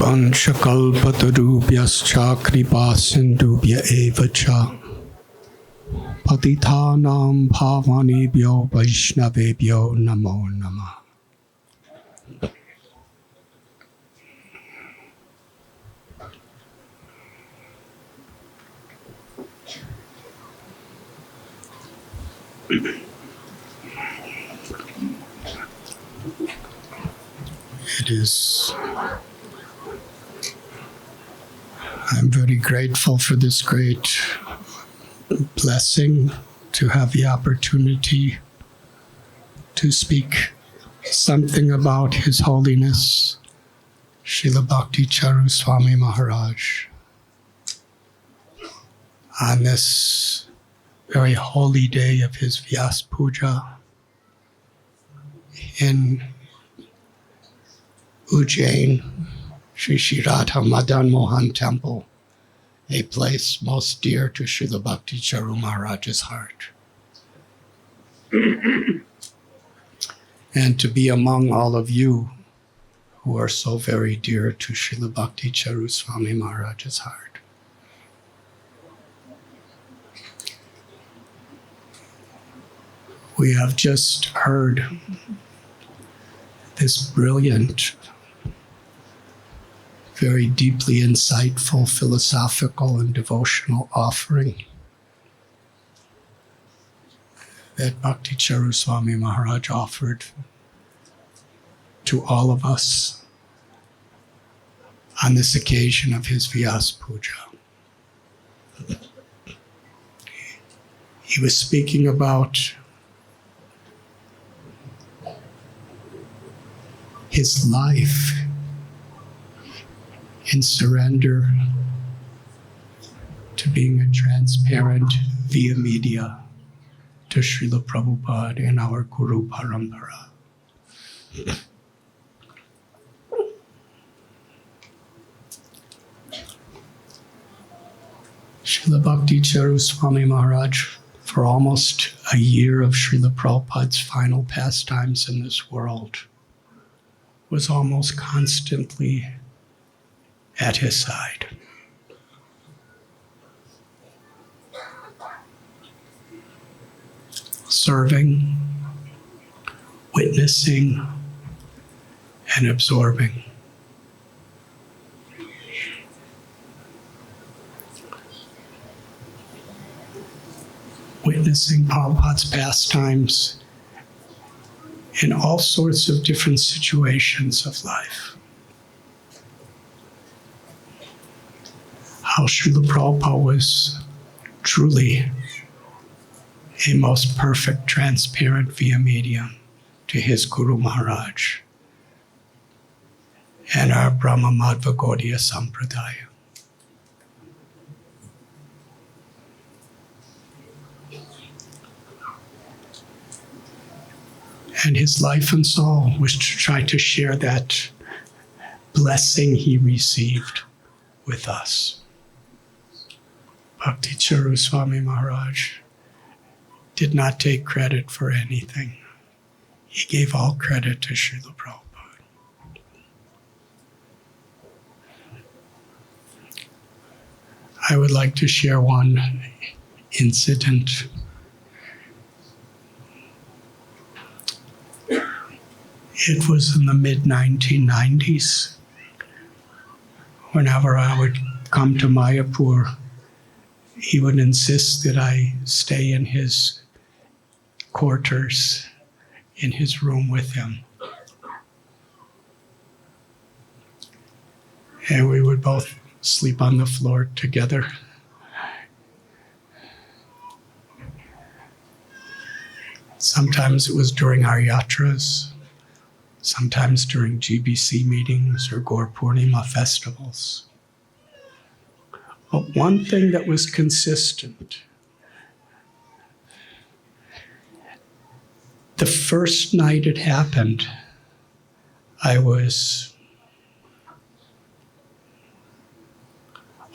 Vanchakalpatarubhyascha kripasindubhya eva cha Patithanam bhavanebhyo vaishnavebhyo namo namah. I'm very grateful for this great blessing to have the opportunity to speak something about His Holiness, Srila Bhakti Charu Swami Maharaj, on this very holy day of his Vyas Puja in Ujjain, Sri Radha Madan Mohan Temple, a place most dear to Srila Bhakti Charu Maharaj's heart. And to be among all of you who are so very dear to Srila Bhakti Charu Swami Maharaj's heart. We have just heard this brilliant, very deeply insightful, philosophical and devotional offering that Bhakti Charu Swami Maharaj offered to all of us on this occasion of his Vyas Puja. He was speaking about his life in surrender to being a transparent via media to Srila Prabhupada and our Guru Parampara. Srila Bhakti Charu Swami Maharaj, for almost a year of Srila Prabhupada's final pastimes in this world, was almost constantly at his side. Serving, witnessing, and absorbing. Witnessing Prabhupada's pastimes in all sorts of different situations of life. How Srila Prabhupada was truly a most perfect, transparent via medium to his Guru Maharaj and our Brahma Madhva Gaudiya Sampradaya. And his life and soul was to try to share that blessing he received with us. Bhakti Charu Swami Maharaj did not take credit for anything. He gave all credit to Srila Prabhupada. I would like to share one incident. It was in the mid-1990s. Whenever I would come to Mayapur, he would insist that I stay in his quarters, in his room with him. And we would both sleep on the floor together. Sometimes it was during our yatras, sometimes during GBC meetings or Gaur Purnima festivals. But one thing that was consistent, the first night it happened, I was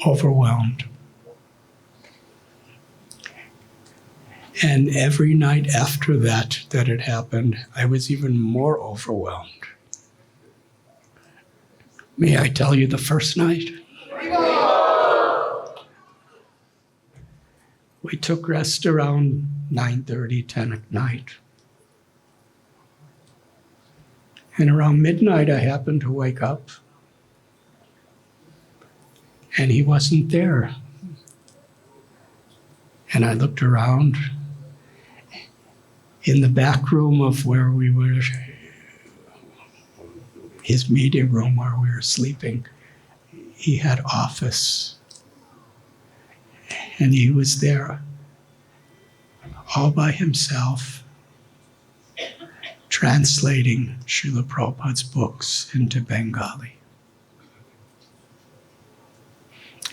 overwhelmed. And every night after that it happened, I was even more overwhelmed. May I tell you the first night? We took rest around 9:30, 10 at night. And around midnight, I happened to wake up, and he wasn't there. And I looked around. In the back room of where we were, his meeting room where we were sleeping, he had office. And he was there all by himself, translating Srila Prabhupada's books into Bengali.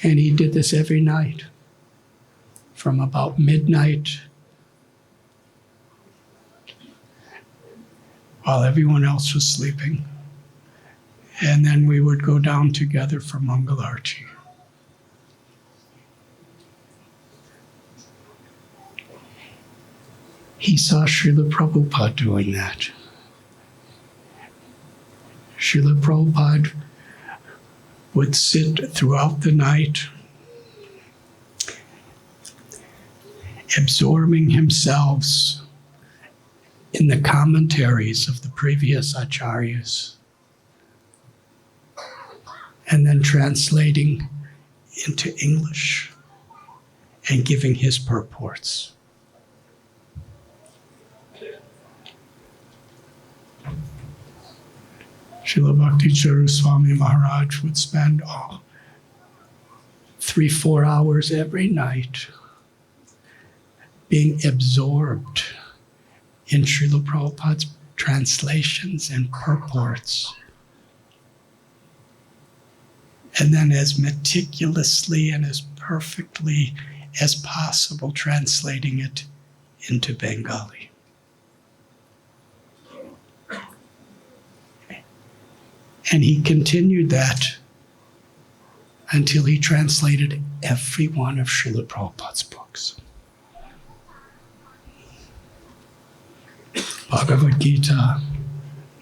And he did this every night, from about midnight while everyone else was sleeping. And then we would go down together for Mangalarti. He saw Srila Prabhupada doing that. Srila Prabhupada would sit throughout the night, absorbing himself in the commentaries of the previous acharyas, and then translating into English and giving his purports. Srila Bhakti Charu Swami Maharaj would spend 3-4 hours every night being absorbed in Srila Prabhupada's translations and purports, and then as meticulously and as perfectly as possible translating it into Bengali. And he continued that until he translated every one of Srila Prabhupada's books. Bhagavad Gita,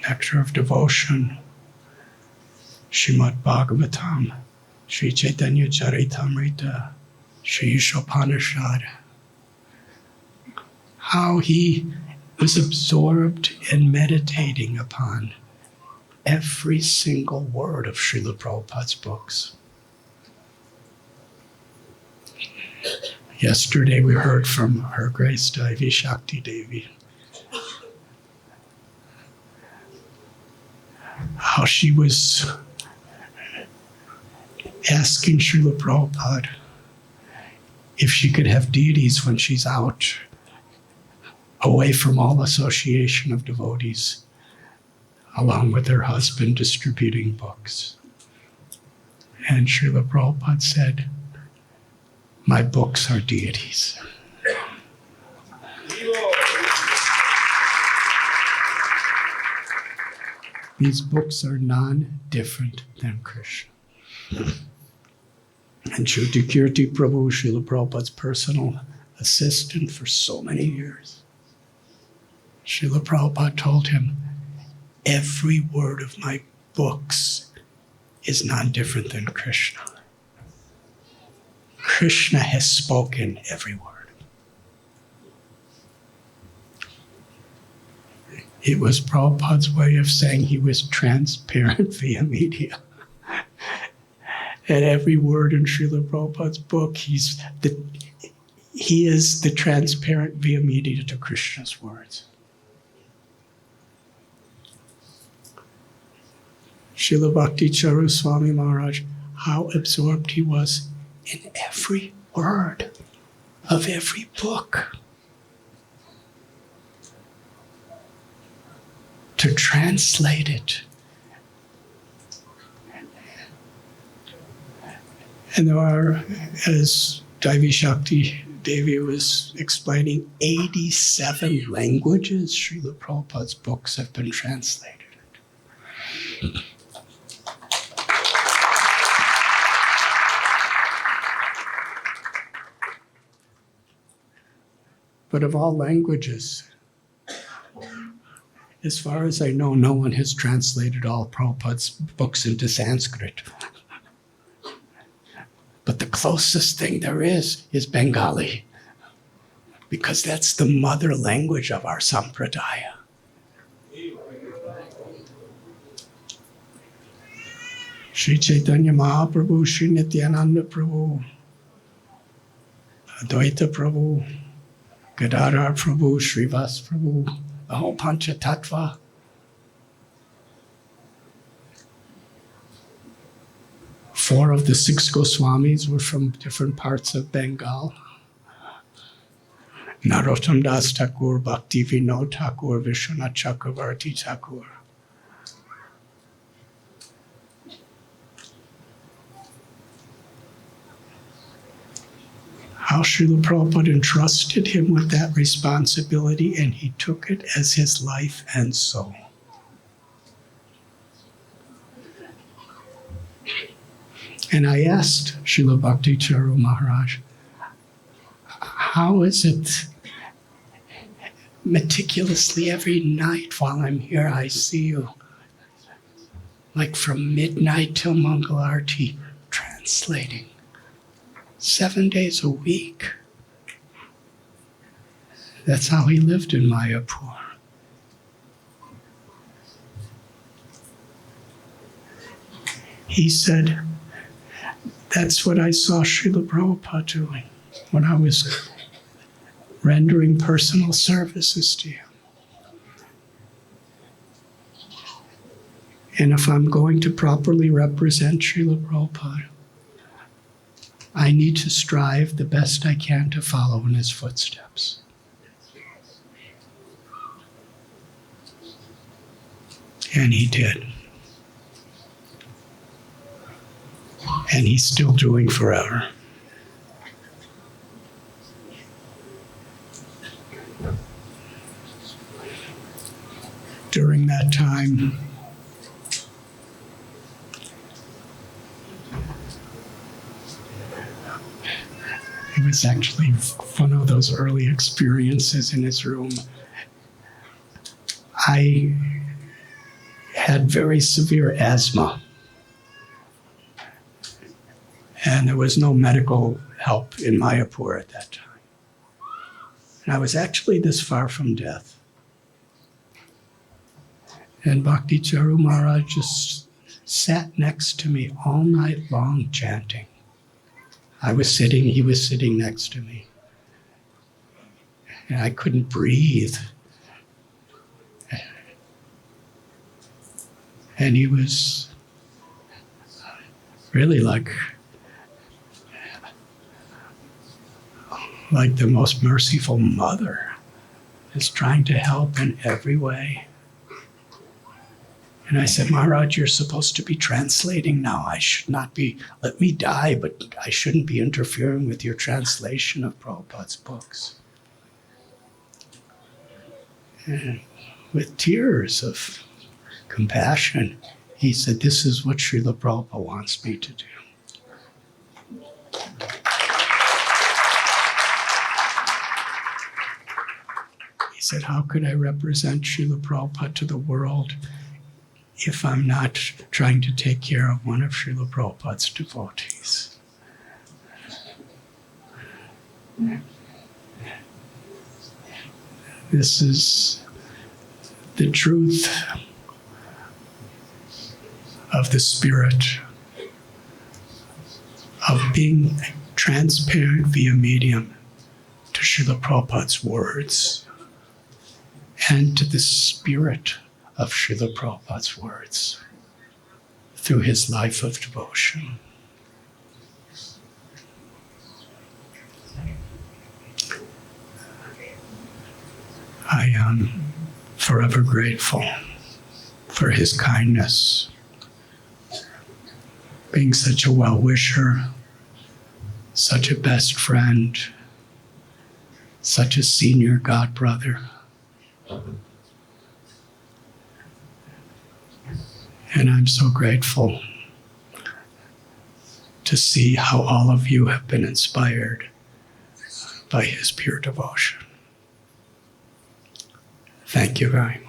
Nectar of Devotion, Srimad Bhagavatam, Sri Chaitanya Charitamrita, Sri Ishopanishad. How he was absorbed in meditating upon every single word of Srila Prabhupada's books. Yesterday we heard from Her Grace Devi Shakti Devi how she was asking Srila Prabhupada if she could have deities when she's out, away from all association of devotees, along with her husband distributing books. And Srila Prabhupada said, "My books are deities." These books are non-different than Krishna. And Jyoti Kirti Prabhu, Srila Prabhupada's personal assistant for so many years, Srila Prabhupada told him, "Every word of my books is non-different than Krishna. Krishna has spoken every word." It was Prabhupada's way of saying he was transparent via media. And every word in Srila Prabhupada's book, he is the transparent via media to Krishna's words. Srila Bhakti Charu Swami Maharaj, how absorbed he was in every word of every book. To translate it. And there are, as Devi Shakti Devi was explaining, 87 languages Srila Prabhupada's books have been translated. But of all languages, As far as I know, no one has translated all Prabhupada's books into Sanskrit. But the closest thing there is Bengali, because that's the mother language of our sampradaya. Sri Chaitanya Mahaprabhu, Sri Nityananda Prabhu, Advaita Prabhu, Gadadhar Prabhu, Srivas Prabhu, the whole Panchatattva. Four of the 6 Goswamis were from different parts of Bengal. Narottam Das Thakur, Bhakti Vinod Thakur, Vishwanath Chakravarti Thakur. How Srila Prabhupada entrusted him with that responsibility, and he took it as his life and soul. And I asked Srila Bhakti Charu Maharaj, how is it meticulously every night while I'm here I see you, like from midnight till Mangalarti, translating 7 days a week? That's how he lived in Mayapur. He said, that's what I saw Srila Prabhupada doing when I was rendering personal services to him. And if I'm going to properly represent Srila Prabhupada, I need to strive the best I can to follow in his footsteps. And he did. And he's still doing forever. During that time, it was actually one of those early experiences in his room. I had very severe asthma, and there was no medical help in Mayapur at that time. And I was actually this far from death. And Bhakti Charu Maharaj just sat next to me all night long chanting. I was sitting, he was sitting next to me. And I couldn't breathe. And he was really like the most merciful mother, is trying to help in every way. And I said, Maharaj, you're supposed to be translating now. I should not be, let me die, but I shouldn't be interfering with your translation of Prabhupada's books. And with tears of compassion, he said, this is what Srila Prabhupada wants me to do. He said, how could I represent Srila Prabhupada to the world if I'm not trying to take care of one of Srila Prabhupada's devotees? This is the truth of the spirit of being transparent via medium to Srila Prabhupada's words and to the spirit of Srila Prabhupada's words through his life of devotion. I am forever grateful for his kindness, being such a well-wisher, such a best friend, such a senior godbrother. And I'm so grateful to see how all of you have been inspired by his pure devotion. Thank you very much.